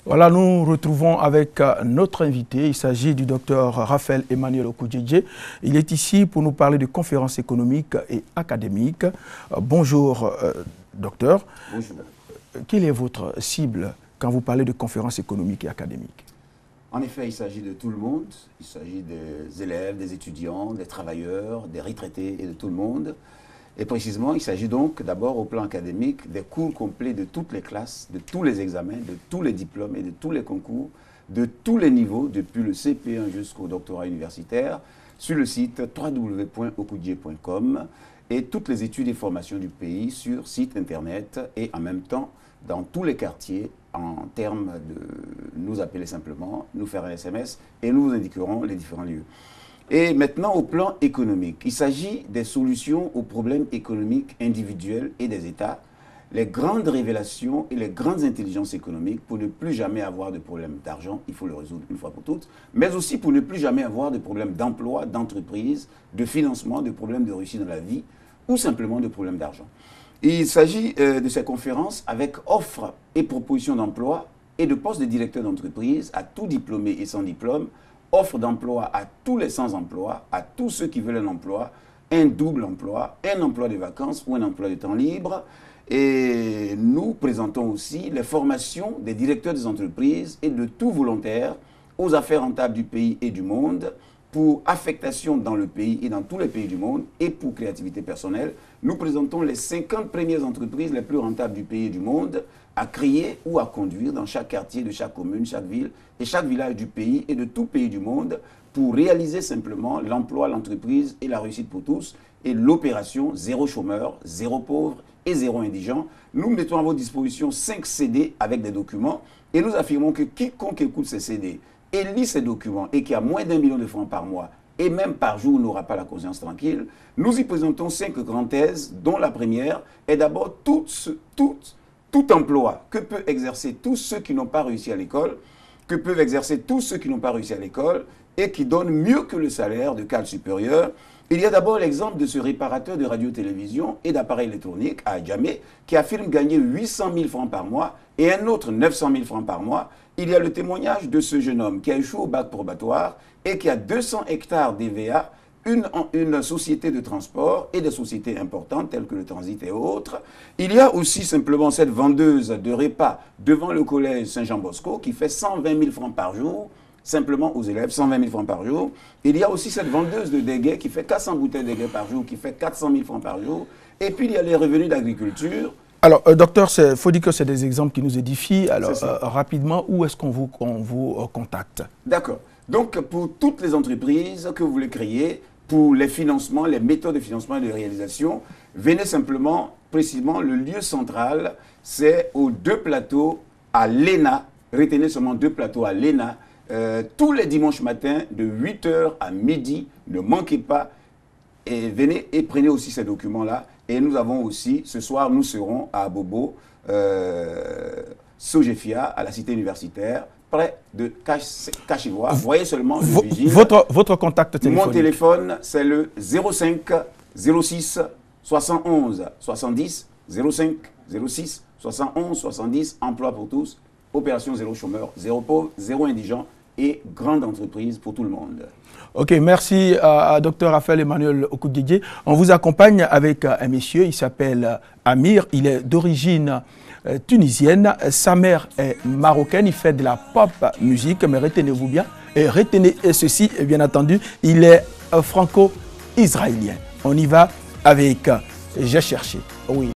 Voilà, nous retrouvons avec notre invité. Il s'agit du docteur Raphaël Emmanuel Okudjedje. Il est ici pour nous parler de conférences économiques et académiques. Bonjour, docteur. Bonjour. Quelle est votre cible quand vous parlez de conférences économiques et académiques? En effet, il s'agit de tout le monde. Il s'agit des élèves, des étudiants, des travailleurs, des retraités et de tout le monde. Et précisément, il s'agit donc d'abord au plan académique des cours complets de toutes les classes, de tous les examens, de tous les diplômes et de tous les concours, de tous les niveaux, depuis le CP1 jusqu'au doctorat universitaire, sur le site www.okudjedje.com et toutes les études et formations du pays sur site internet et en même temps dans tous les quartiers en termes de nous appeler simplement, nous faire un SMS et nous vous indiquerons les différents lieux. Et maintenant, au plan économique, il s'agit des solutions aux problèmes économiques individuels et des États, les grandes révélations et les grandes intelligences économiques pour ne plus jamais avoir de problème d'argent, il faut le résoudre une fois pour toutes, mais aussi pour ne plus jamais avoir de problème d'emploi, d'entreprise, de financement, de problèmes de réussite dans la vie ou simplement de problèmes d'argent. Il s'agit de ces conférences avec offres et propositions d'emploi et de postes de directeur d'entreprise à tout diplômé et sans diplôme, offre d'emploi à tous les sans-emploi, à tous ceux qui veulent un emploi, un double emploi, un emploi de vacances ou un emploi de temps libre. Et nous présentons aussi les formations des directeurs des entreprises et de tout volontaire aux affaires rentables du pays et du monde, pour affectation dans le pays et dans tous les pays du monde et pour créativité personnelle. Nous présentons les 50 premières entreprises les plus rentables du pays et du monde à créer ou à conduire dans chaque quartier de chaque commune, chaque ville et chaque village du pays et de tout pays du monde pour réaliser simplement l'emploi, l'entreprise et la réussite pour tous et l'opération zéro chômeur, zéro pauvre et zéro indigent. Nous mettons à votre disposition 5 CD avec des documents et nous affirmons que quiconque écoute ces CD et lit ces documents et qui a moins d'1 million de francs par mois et même par jour n'aura pas la conscience tranquille, nous y présentons 5 grandes thèses dont la première est d'abord tout emploi que peuvent exercer tous ceux qui n'ont pas réussi à l'école, que peuvent exercer tous ceux qui n'ont pas réussi à l'école et qui donnent mieux que le salaire de cadre supérieur. Il y a d'abord l'exemple de ce réparateur de radio-télévision et d'appareils électroniques à Adjamé qui affirme gagner 800 000 francs par mois et un autre 900 000 francs par mois. Il y a le témoignage de ce jeune homme qui a échoué au bac probatoire et qui a 200 hectares d'EVA, une société de transport et des sociétés importantes telles que le Transit et autres. Il y a aussi simplement cette vendeuse de repas devant le collège Saint-Jean-Bosco qui fait 120 000 francs par jour, simplement aux élèves, 120 000 francs par jour. Il y a aussi cette vendeuse de déguets qui fait 400 bouteilles de déguets par jour, qui fait 400 000 francs par jour. Et puis il y a les revenus d'agriculture. Alors, docteur, il faut dire que c'est des exemples qui nous édifient. Alors, rapidement, où est-ce qu'on vous contacte? D'accord. Donc, pour toutes les entreprises que vous voulez créer, pour les financements, les méthodes de financement et de réalisation, venez simplement, précisément, le lieu central, c'est aux 2 plateaux à l'ENA. Retenez seulement 2 plateaux à l'ENA. Tous les dimanches matins, de 8 h à midi, ne manquez pas. Et venez et prenez aussi ces documents-là. Et nous avons aussi, ce soir, nous serons à Abobo, Sogefia, à la cité universitaire, près de Cachivois. Voyez seulement le vigile. Votre contact téléphonique. Mon téléphone, c'est le 05 06 71 70 05 06 71 70, emploi pour tous, opération zéro chômeur, zéro pauvre, zéro indigent et grande entreprise pour tout le monde. Ok, merci à Dr Raphaël Emmanuel Okudjedje. On vous accompagne avec un monsieur, il s'appelle Amir, il est d'origine tunisienne, sa mère est marocaine, il fait de la pop musique, mais retenez-vous bien, et retenez ceci, bien entendu, il est franco-israélien. On y va avec J'ai cherché, oui.